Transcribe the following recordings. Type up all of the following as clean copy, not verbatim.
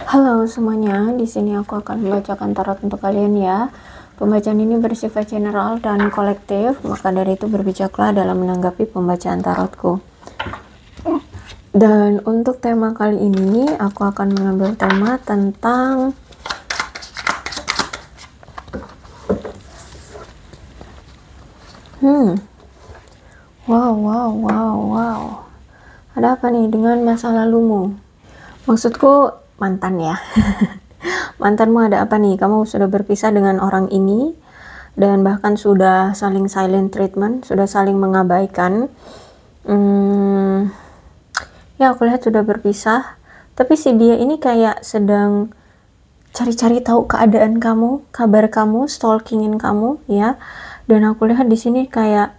Halo semuanya, di sini aku akan membacakan tarot untuk kalian ya. Pembacaan ini bersifat general dan kolektif, maka dari itu berbijaklah dalam menanggapi pembacaan tarotku. Dan untuk tema kali ini, aku akan mengambil tema tentang wow. Ada apa nih dengan masa lalumu? Maksudku mantan ya. Mantanmu ada apa nih? Kamu sudah berpisah dengan orang ini dan bahkan sudah saling silent treatment, sudah saling mengabaikan. Ya aku lihat sudah berpisah, tapi si dia ini kayak sedang cari-cari tahu keadaan kamu, kabar kamu, stalkingin kamu ya. Dan aku lihat di sini kayak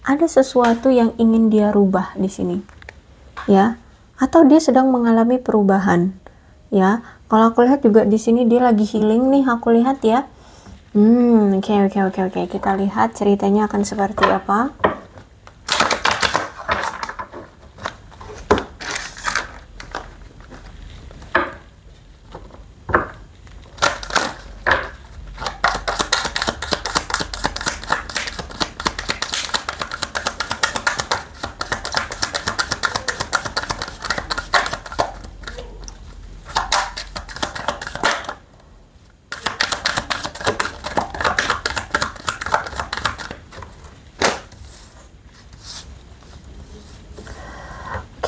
ada sesuatu yang ingin dia rubah di sini ya, atau dia sedang mengalami perubahan ya. Kalau aku lihat juga di sini dia lagi healing nih, aku lihat ya. Oke. Kita lihat ceritanya akan seperti apa.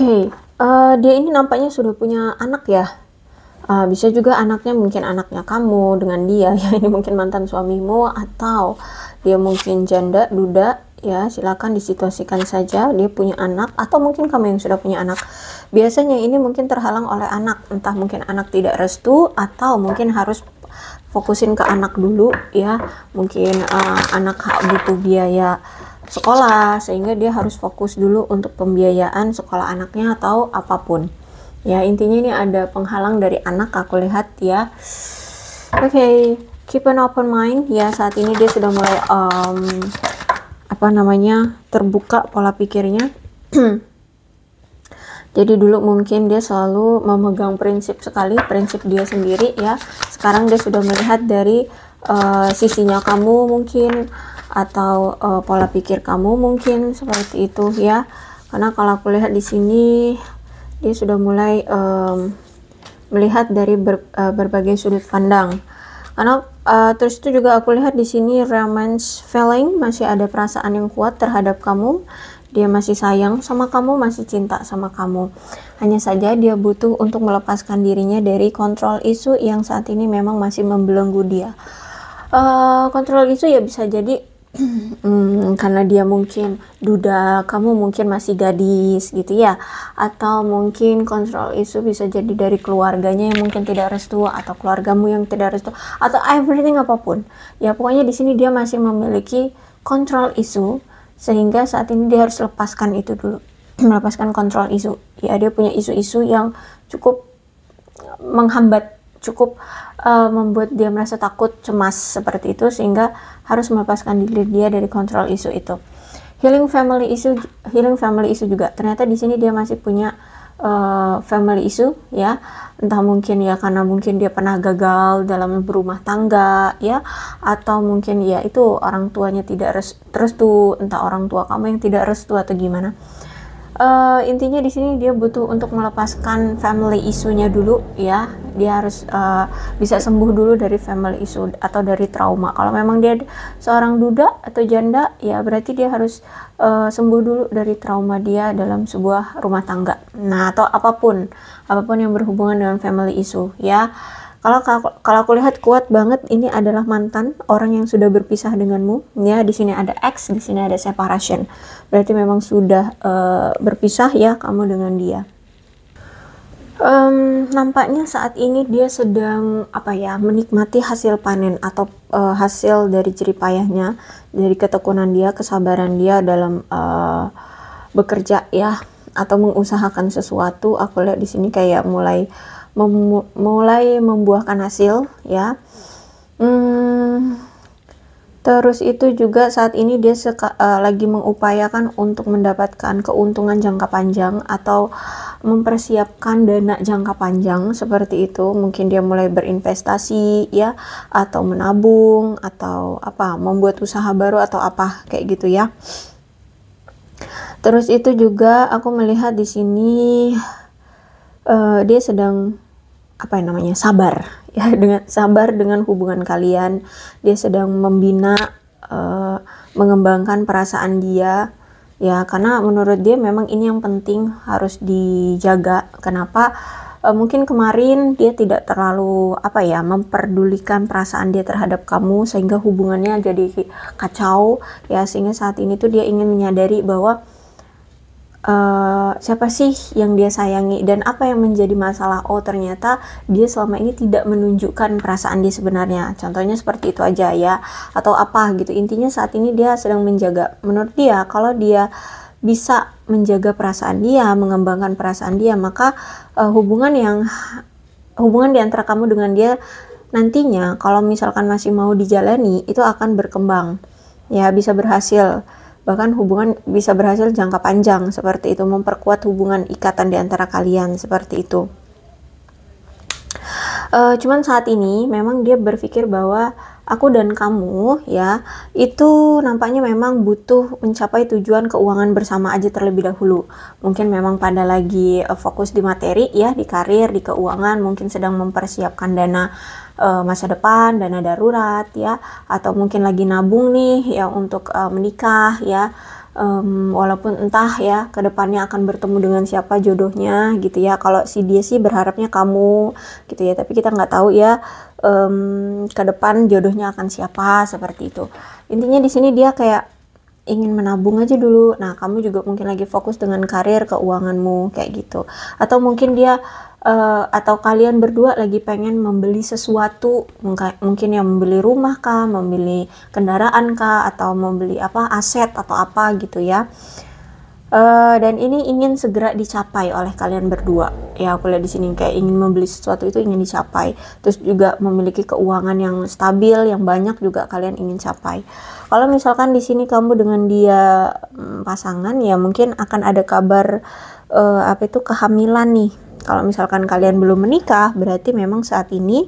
Oke, dia ini nampaknya sudah punya anak ya. Bisa juga anaknya mungkin anaknya kamu dengan dia ya, ini mungkin mantan suamimu, atau dia mungkin janda, duda ya. Silakan disituasikan saja dia punya anak, atau mungkin kamu yang sudah punya anak. Biasanya ini mungkin terhalang oleh anak, entah mungkin anak tidak restu, atau mungkin harus fokusin ke anak dulu ya. Mungkin anak butuh biaya sekolah, sehingga dia harus fokus dulu untuk pembiayaan sekolah anaknya atau apapun ya. Intinya ini ada penghalang dari anak, aku lihat ya. Oke, keep an open mind ya. Saat ini dia sudah mulai terbuka pola pikirnya. Jadi dulu mungkin dia selalu memegang prinsip sekali, prinsip dia sendiri ya. Sekarang dia sudah melihat dari sisinya kamu mungkin, atau pola pikir kamu mungkin seperti itu ya. Karena kalau aku lihat di sini dia sudah mulai melihat dari berbagai sudut pandang. Karena terus itu juga aku lihat di sini romance feeling, masih ada perasaan yang kuat terhadap kamu. Dia masih sayang sama kamu, masih cinta sama kamu. Hanya saja dia butuh untuk melepaskan dirinya dari kontrol isu yang saat ini memang masih membelenggu dia. Kontrol isu ya bisa jadi karena dia mungkin duda, kamu mungkin masih gadis gitu ya. Atau mungkin kontrol isu bisa jadi dari keluarganya yang mungkin tidak restu, atau keluargamu yang tidak restu, atau everything, apapun ya. Pokoknya di sini dia masih memiliki kontrol isu, sehingga saat ini dia harus lepaskan itu dulu. Melepaskan kontrol isu ya. Dia punya isu-isu yang cukup menghambat, cukup membuat dia merasa takut, cemas seperti itu, sehingga harus melepaskan diri dia dari kontrol isu itu. Healing family issue juga. Ternyata di sini dia masih punya family issue ya. Entah mungkin ya karena mungkin dia pernah gagal dalam berumah tangga ya, atau mungkin ya itu orang tuanya tidak restu, entah orang tua kamu yang tidak restu atau gimana. Intinya di sini dia butuh untuk melepaskan family isunya dulu ya. Dia harus bisa sembuh dulu dari family issue atau dari trauma. Kalau memang dia seorang duda atau janda ya, berarti dia harus sembuh dulu dari trauma dia dalam sebuah rumah tangga. Nah, atau apapun yang berhubungan dengan family issue ya. Kalau aku lihat kuat banget ini adalah mantan, orang yang sudah berpisah denganmu ya. Di sini ada X, di sini ada separation. Berarti memang sudah berpisah ya kamu dengan dia. Nampaknya saat ini dia sedang menikmati hasil panen atau hasil dari jerih payahnya, dari ketekunan dia, kesabaran dia dalam bekerja ya, atau mengusahakan sesuatu. Aku lihat di sini kayak mulai membuahkan hasil ya. Terus itu juga saat ini dia lagi mengupayakan untuk mendapatkan keuntungan jangka panjang, atau mempersiapkan dana jangka panjang seperti itu. Mungkin dia mulai berinvestasi ya, atau menabung, atau apa, membuat usaha baru atau apa kayak gitu ya. Terus itu juga aku melihat di sini dia sedang apa yang namanya, sabar ya, dengan sabar dengan hubungan kalian. Dia sedang membina, mengembangkan perasaan dia ya, karena menurut dia memang ini yang penting harus dijaga. Kenapa? Mungkin kemarin dia tidak terlalu apa ya, memperdulikan perasaan dia terhadap kamu sehingga hubungannya jadi kacau ya, sehingga saat ini tuh dia ingin menyadari bahwa siapa sih yang dia sayangi dan apa yang menjadi masalah. Oh, ternyata dia selama ini tidak menunjukkan perasaan dia sebenarnya, contohnya seperti itu aja ya, atau apa gitu. Intinya saat ini dia sedang menjaga. Menurut dia, kalau dia bisa menjaga perasaan dia, mengembangkan perasaan dia, maka hubungan di antara kamu dengan dia nantinya kalau misalkan masih mau dijalani itu akan berkembang ya, bisa berhasil. Bahkan hubungan bisa berhasil jangka panjang seperti itu, memperkuat hubungan ikatan di antara kalian seperti itu. Cuman saat ini memang dia berpikir bahwa aku dan kamu ya, itu nampaknya memang butuh mencapai tujuan keuangan bersama aja terlebih dahulu. Mungkin memang pada lagi fokus di materi ya, di karir, di keuangan, mungkin sedang mempersiapkan dana masa depan, dana darurat ya, atau mungkin lagi nabung nih ya untuk menikah ya. Walaupun entah ya kedepannya akan bertemu dengan siapa jodohnya gitu ya. Kalau si dia sih berharapnya kamu gitu ya, tapi kita nggak tahu ya ke depan jodohnya akan siapa seperti itu. Intinya di sini dia kayak ingin menabung aja dulu. Nah, kamu juga mungkin lagi fokus dengan karir, keuanganmu kayak gitu. Atau mungkin dia atau kalian berdua lagi pengen membeli sesuatu, mungkin yang membeli rumah kah, membeli kendaraan kah, atau membeli apa, aset atau apa gitu ya. Dan ini ingin segera dicapai oleh kalian berdua ya. Aku lihat di sini kayak ingin membeli sesuatu itu ingin dicapai, terus juga memiliki keuangan yang stabil, yang banyak juga kalian ingin capai. Kalau misalkan di sini kamu dengan dia pasangan ya, mungkin akan ada kabar apa itu, kehamilan nih. Kalau misalkan kalian belum menikah, berarti memang saat ini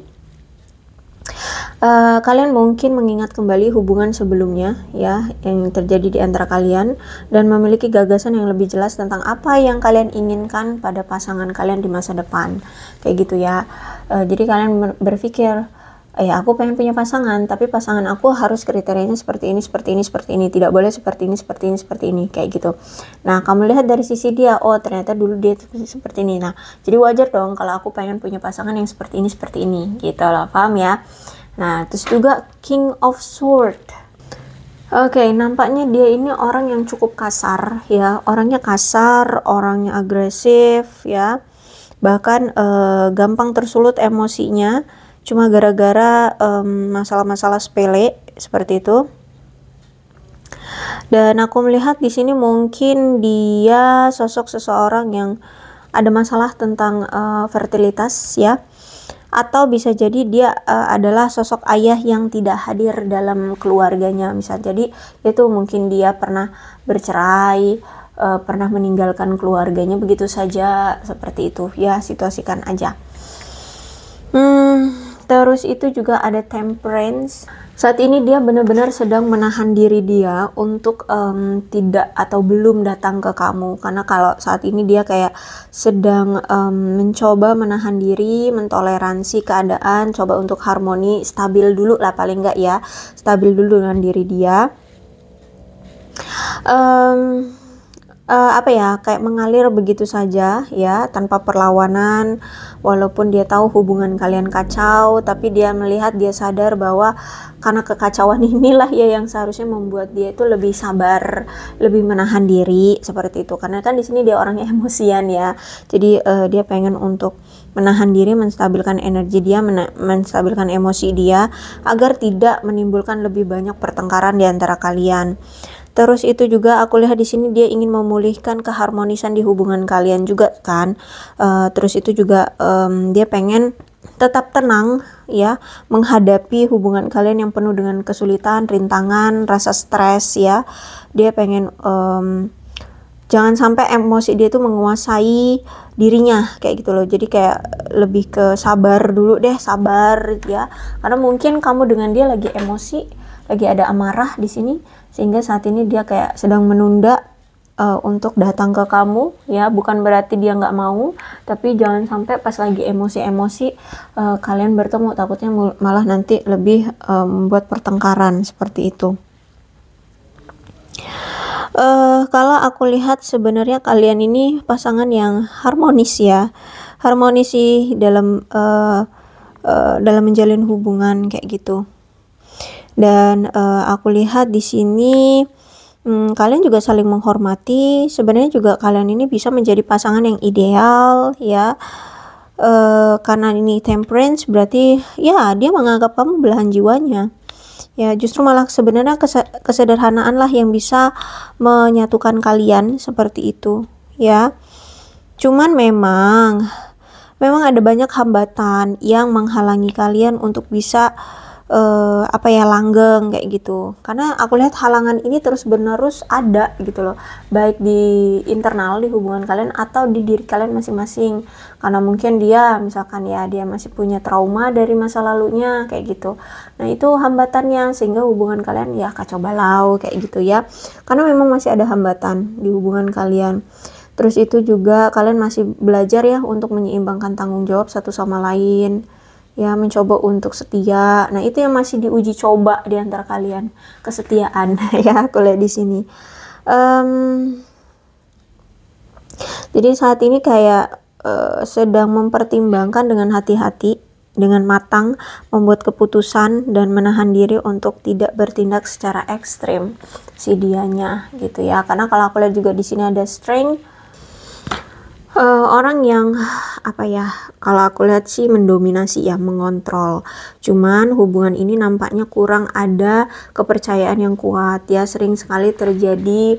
kalian mungkin mengingat kembali hubungan sebelumnya ya, yang terjadi di antara kalian, dan memiliki gagasan yang lebih jelas tentang apa yang kalian inginkan pada pasangan kalian di masa depan kayak gitu ya. Jadi kalian berpikir, ya aku pengen punya pasangan, tapi pasangan aku harus kriterianya seperti ini, seperti ini, seperti ini, tidak boleh seperti ini, seperti ini, seperti ini kayak gitu. Nah, kamu lihat dari sisi dia, oh ternyata dulu dia seperti ini. Nah, jadi wajar dong kalau aku pengen punya pasangan yang seperti ini gitu loh, paham ya? Nah, terus juga King of Sword. Oke, nampaknya dia ini orang yang cukup kasar ya, orangnya kasar, orangnya agresif ya, bahkan gampang tersulut emosinya cuma gara-gara masalah-masalah sepele seperti itu. Dan aku melihat di sini mungkin dia sosok seseorang yang ada masalah tentang fertilitas ya, atau bisa jadi dia adalah sosok ayah yang tidak hadir dalam keluarganya. Misal jadi itu mungkin dia pernah bercerai, pernah meninggalkan keluarganya begitu saja seperti itu ya, situasikan aja. Terus itu juga ada Temperance. Saat ini dia benar-benar sedang menahan diri dia untuk tidak atau belum datang ke kamu, karena kalau saat ini dia kayak sedang mencoba menahan diri, mentoleransi keadaan, coba untuk harmoni, stabil dulu lah paling enggak ya, stabil dulu dengan diri dia. Apa ya, kayak mengalir begitu saja ya, tanpa perlawanan. Walaupun dia tahu hubungan kalian kacau, tapi dia melihat, dia sadar bahwa karena kekacauan inilah ya yang seharusnya membuat dia itu lebih sabar, lebih menahan diri seperti itu. Karena kan di sini dia orangnya emosian ya, jadi dia pengen untuk menahan diri, menstabilkan energi dia, menstabilkan emosi dia agar tidak menimbulkan lebih banyak pertengkaran di antara kalian. Terus itu juga aku lihat di sini dia ingin memulihkan keharmonisan di hubungan kalian juga kan. Terus itu juga dia pengen tetap tenang ya menghadapi hubungan kalian yang penuh dengan kesulitan, rintangan, rasa stres ya. Dia pengen jangan sampai emosi dia tuh menguasai dirinya kayak gitu loh. Jadi kayak lebih ke sabar dulu deh, sabar ya, karena mungkin kamu dengan dia lagi emosi, lagi ada amarah di sini, sehingga saat ini dia kayak sedang menunda untuk datang ke kamu ya. Bukan berarti dia nggak mau, tapi jangan sampai pas lagi emosi-emosi kalian bertemu, takutnya malah nanti lebih membuat pertengkaran seperti itu. Kalau aku lihat sebenarnya kalian ini pasangan yang harmonis ya, harmonis sih dalam dalam menjalin hubungan kayak gitu. Dan aku lihat di sini kalian juga saling menghormati. Sebenarnya juga kalian ini bisa menjadi pasangan yang ideal ya. Karena ini temperance, berarti ya dia menganggap kamu belahan jiwanya. Ya, justru malah sebenarnya kesederhanaan lah yang bisa menyatukan kalian seperti itu ya. Cuman memang ada banyak hambatan yang menghalangi kalian untuk bisa langgeng kayak gitu. Karena aku lihat halangan ini terus menerus ada gitu loh, baik di internal di hubungan kalian atau di diri kalian masing-masing. Karena mungkin dia misalkan ya, dia masih punya trauma dari masa lalunya kayak gitu. Nah, itu hambatannya sehingga hubungan kalian ya kacau balau kayak gitu ya. Karena memang masih ada hambatan di hubungan kalian. Terus itu juga kalian masih belajar ya untuk menyeimbangkan tanggung jawab satu sama lain. Ya, mencoba untuk setia. Nah, itu yang masih diuji coba di antara kalian, kesetiaan ya, aku lihat di sini. Jadi saat ini kayak sedang mempertimbangkan dengan hati-hati, dengan matang, membuat keputusan dan menahan diri untuk tidak bertindak secara ekstrim si dianya gitu ya. Karena kalau aku lihat juga di sini ada strength. Orang yang kalau aku lihat sih mendominasi ya, mengontrol. Cuman hubungan ini nampaknya kurang ada kepercayaan yang kuat ya. Sering sekali terjadi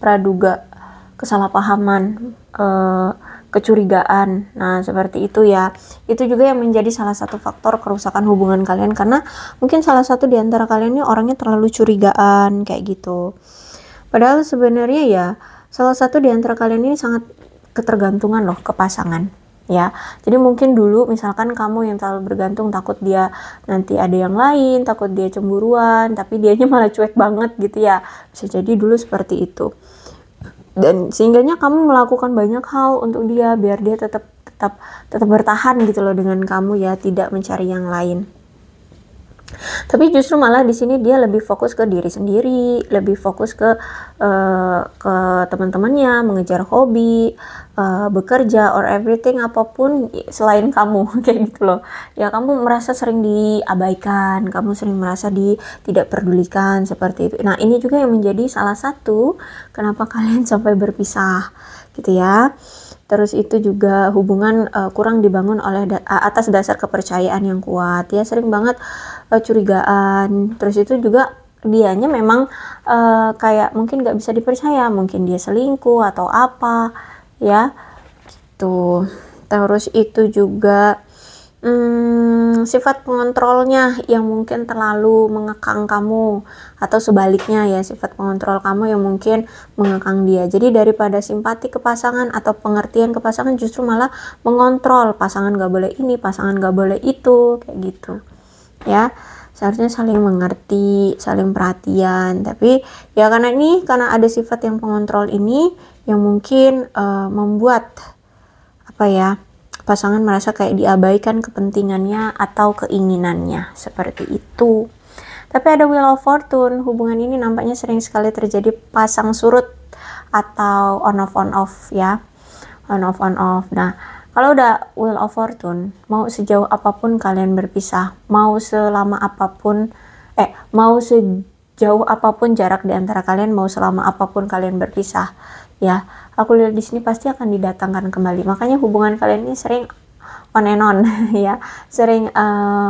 praduga, kesalahpahaman, kecurigaan. Nah, seperti itu ya. Itu juga yang menjadi salah satu faktor kerusakan hubungan kalian, karena mungkin salah satu di antara kalian ini orangnya terlalu curigaan kayak gitu. Padahal sebenarnya ya, salah satu di antara kalian ini sangat ketergantungan loh ke pasangan ya. Jadi mungkin dulu misalkan kamu yang terlalu bergantung, takut dia nanti ada yang lain, takut dia cemburuan, tapi dianya malah cuek banget gitu ya. Bisa jadi dulu seperti itu. Dan sehingganya kamu melakukan banyak hal untuk dia biar dia tetap bertahan gitu loh dengan kamu ya, tidak mencari yang lain. Tapi justru malah di sini dia lebih fokus ke diri sendiri, lebih fokus ke teman-temannya, mengejar hobi, bekerja or everything, apapun selain kamu kayak gitu loh. Ya, kamu merasa sering diabaikan, kamu sering merasa tidak pedulikan seperti itu. Nah, ini juga yang menjadi salah satu kenapa kalian sampai berpisah gitu ya. Terus itu juga hubungan kurang dibangun oleh atas dasar kepercayaan yang kuat ya, sering banget curigaan. Terus itu juga dianya memang kayak mungkin gak bisa dipercaya, mungkin dia selingkuh atau apa ya gitu. Terus itu juga sifat pengontrolnya yang mungkin terlalu mengekang kamu, atau sebaliknya ya, sifat pengontrol kamu yang mungkin mengekang dia. Jadi daripada simpati ke pasangan atau pengertian ke pasangan, justru malah mengontrol pasangan, gak boleh ini, pasangan gak boleh itu, kayak gitu ya. Seharusnya saling mengerti, saling perhatian, tapi ya karena ada sifat yang pengontrol ini yang mungkin membuat pasangan merasa kayak diabaikan kepentingannya atau keinginannya seperti itu. Tapi ada Wheel of Fortune, hubungan ini nampaknya sering sekali terjadi pasang surut atau on off ya, on off. Nah, kalau udah Wheel of Fortune, mau sejauh apapun kalian berpisah, mau sejauh apapun jarak di antara kalian, mau selama apapun kalian berpisah ya, aku lihat di sini pasti akan didatangkan kembali. Makanya hubungan kalian ini sering on and on ya, sering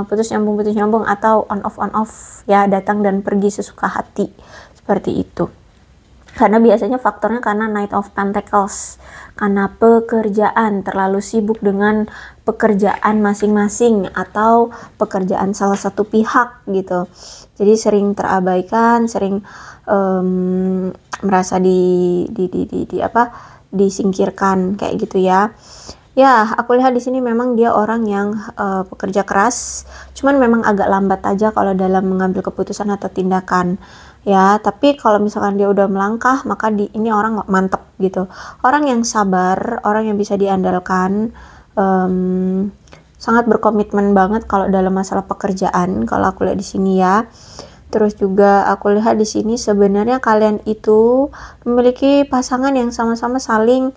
putus nyambung atau on off ya, datang dan pergi sesuka hati seperti itu. Karena biasanya faktornya karena Knight of Pentacles, karena pekerjaan, terlalu sibuk dengan pekerjaan masing-masing atau pekerjaan salah satu pihak gitu. Jadi sering terabaikan, sering merasa disingkirkan kayak gitu ya. Ya, aku lihat di sini memang dia orang yang pekerja keras, cuman memang agak lambat aja kalau dalam mengambil keputusan atau tindakan. Ya, tapi kalau misalkan dia udah melangkah, maka ini orang mantep gitu. Orang yang sabar, orang yang bisa diandalkan, sangat berkomitmen banget kalau dalam masalah pekerjaan. Kalau aku lihat di sini ya. Terus juga aku lihat di sini sebenarnya kalian itu memiliki pasangan yang sama-sama saling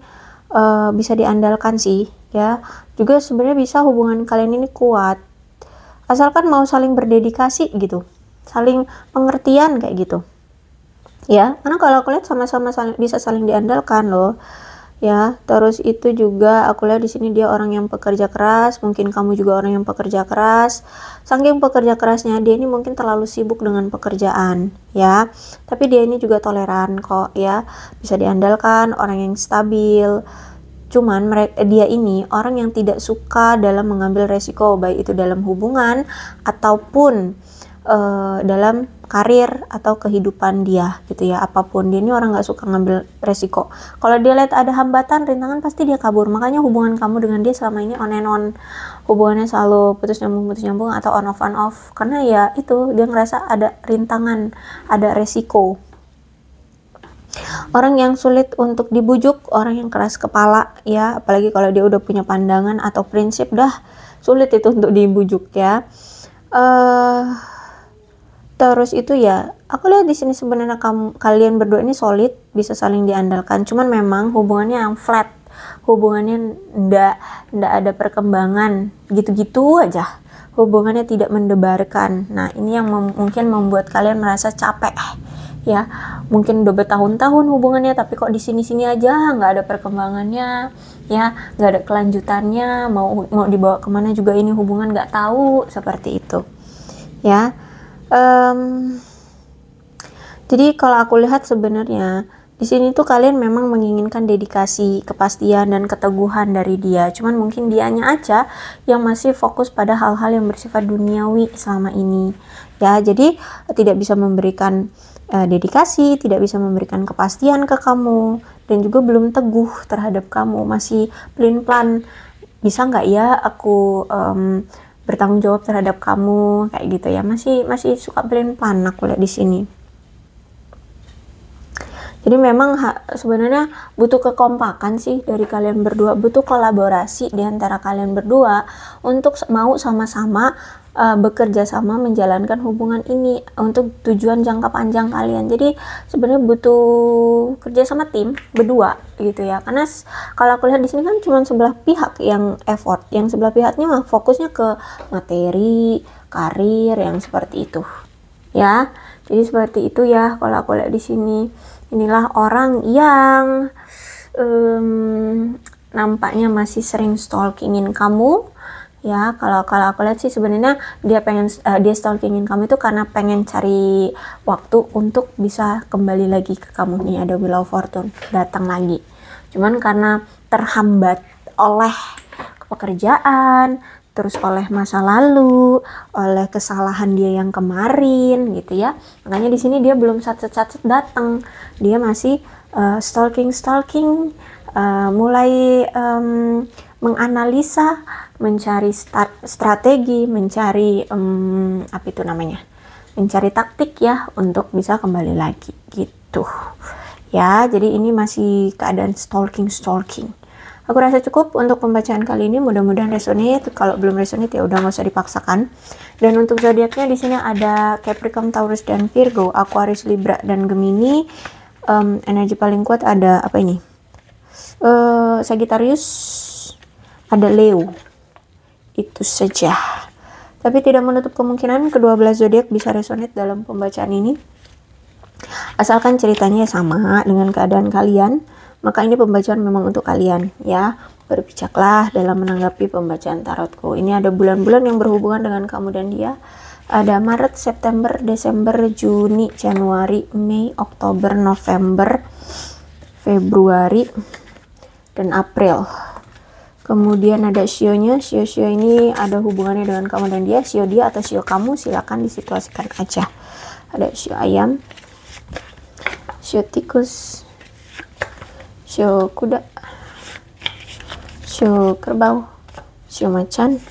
bisa diandalkan sih ya. Juga sebenarnya bisa hubungan kalian ini kuat. Asalkan mau saling berdedikasi gitu. Saling pengertian kayak gitu ya, karena kalau aku lihat sama-sama bisa saling diandalkan loh ya. Terus itu juga aku lihat di sini dia orang yang pekerja keras, mungkin kamu juga orang yang pekerja keras. Saking pekerja kerasnya dia ini mungkin terlalu sibuk dengan pekerjaan ya, tapi dia ini juga toleran kok ya, bisa diandalkan, orang yang stabil. Cuman dia ini orang yang tidak suka dalam mengambil resiko, baik itu dalam hubungan ataupun dalam karir atau kehidupan dia gitu ya. Apapun, dia ini orang nggak suka ngambil resiko. Kalau dia lihat ada hambatan, rintangan, pasti dia kabur. Makanya hubungan kamu dengan dia selama ini on and on, hubungannya selalu putus nyambung atau on off, karena ya itu dia ngerasa ada rintangan, ada resiko. Orang yang sulit untuk dibujuk, orang yang keras kepala ya, apalagi kalau dia udah punya pandangan atau prinsip, dah sulit itu untuk dibujuk ya. Terus itu ya, aku lihat di sini sebenarnya kalian berdua ini solid, bisa saling diandalkan. Cuman memang hubungannya yang flat, hubungannya ndak ada perkembangan, gitu-gitu aja. Hubungannya tidak mendebarkan. Nah, ini yang mungkin membuat kalian merasa capek ya. Mungkin udah bertahun-tahun hubungannya, tapi kok di sini-sini aja nggak ada perkembangannya ya, nggak ada kelanjutannya. Mau dibawa kemana juga ini hubungan nggak tahu, seperti itu ya. Jadi kalau aku lihat sebenarnya di sini tuh kalian memang menginginkan dedikasi, kepastian dan keteguhan dari dia. Cuman mungkin dianya aja yang masih fokus pada hal-hal yang bersifat duniawi selama ini. Ya, jadi tidak bisa memberikan dedikasi, tidak bisa memberikan kepastian ke kamu, dan juga belum teguh terhadap kamu, masih pelin-pelan. Bisa nggak ya aku bertanggung jawab terhadap kamu kayak gitu ya, masih suka pelin-pelan aku lihat di sini. Jadi memang sebenarnya butuh kekompakan sih dari kalian berdua, butuh kolaborasi di antara kalian berdua untuk mau sama-sama bekerja sama menjalankan hubungan ini untuk tujuan jangka panjang kalian. Jadi sebenarnya butuh kerja sama tim berdua gitu ya. Karena kalau aku lihat di sini kan cuma sebelah pihak yang effort, yang sebelah pihaknya mah fokusnya ke materi, karir yang seperti itu. Ya. Jadi seperti itu ya kalau aku lihat di sini. Inilah orang yang nampaknya masih sering stalkingin kamu ya. Kalau aku lihat sih sebenarnya dia stalkingin kamu itu karena pengen cari waktu untuk bisa kembali lagi ke kamu. Nih ada Wheel of Fortune datang lagi, cuman karena terhambat oleh pekerjaan, terus oleh masa lalu, oleh kesalahan dia yang kemarin gitu ya. Makanya di sini dia belum satset datang. Dia masih stalking, mulai menganalisa, mencari strategi, mencari apa itu namanya? Mencari taktik ya untuk bisa kembali lagi gitu. Ya, jadi ini masih keadaan stalking. Aku rasa cukup untuk pembacaan kali ini, mudah-mudahan resonate. Kalau belum resonate ya udah nggak usah dipaksakan. Dan untuk zodiaknya di sini ada Capricorn, Taurus dan Virgo, Aquarius, Libra dan Gemini. Energi paling kuat ada apa ini? Sagittarius, ada Leo. Itu saja. Tapi tidak menutup kemungkinan kedua belas zodiak bisa resonate dalam pembacaan ini. Asalkan ceritanya sama dengan keadaan kalian, maka ini pembacaan memang untuk kalian ya. Berbijaklah dalam menanggapi pembacaan tarotku. Ini ada bulan-bulan yang berhubungan dengan kamu dan dia. Ada Maret, September, Desember, Juni, Januari, Mei, Oktober, November, Februari, dan April. Kemudian ada shio-nya. Shio ini ada hubungannya dengan kamu dan dia. Shio dia atau shio kamu, silakan disituasikan aja. Ada shio ayam, shio tikus, shio kuda, shio kerbau, shio macan,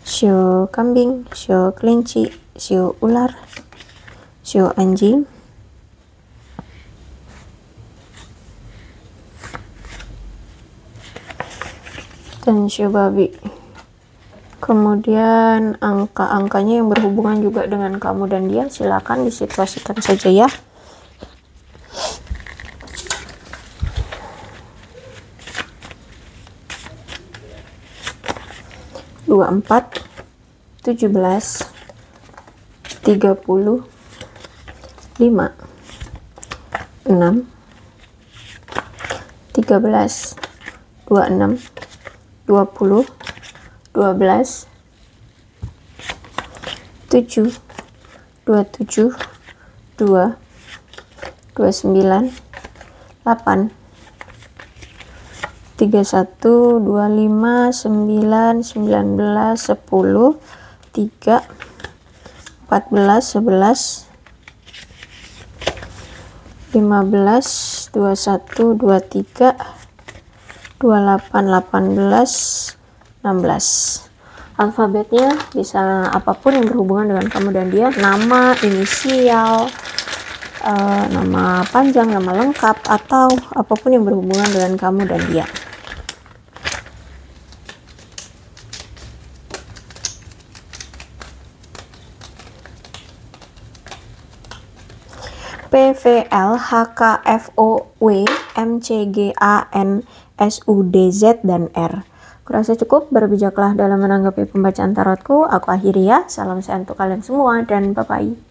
shio kambing, shio kelinci, shio ular, shio anjing, dan shio babi. Kemudian angka-angkanya yang berhubungan juga dengan kamu dan dia, silakan disituasikan saja ya. Dua empat, 17, 30, 5, 6, 13, 26, 20, 12, 7, 27, 2, 29, 8, 31, 25, 9, 19, 10, 3, 14, 11, 15, 21, 23, 28, 18, 16. Alfabetnya bisa apapun yang berhubungan dengan kamu dan dia, nama, inisial, nama panjang, nama lengkap, atau apapun yang berhubungan dengan kamu dan dia. PVL, HKFOW, MCGAN, SUDZ, dan R. Kurasa cukup, berbijaklah dalam menanggapi pembacaan tarotku. Aku akhiri ya. Salam sehat untuk kalian semua dan bye-bye.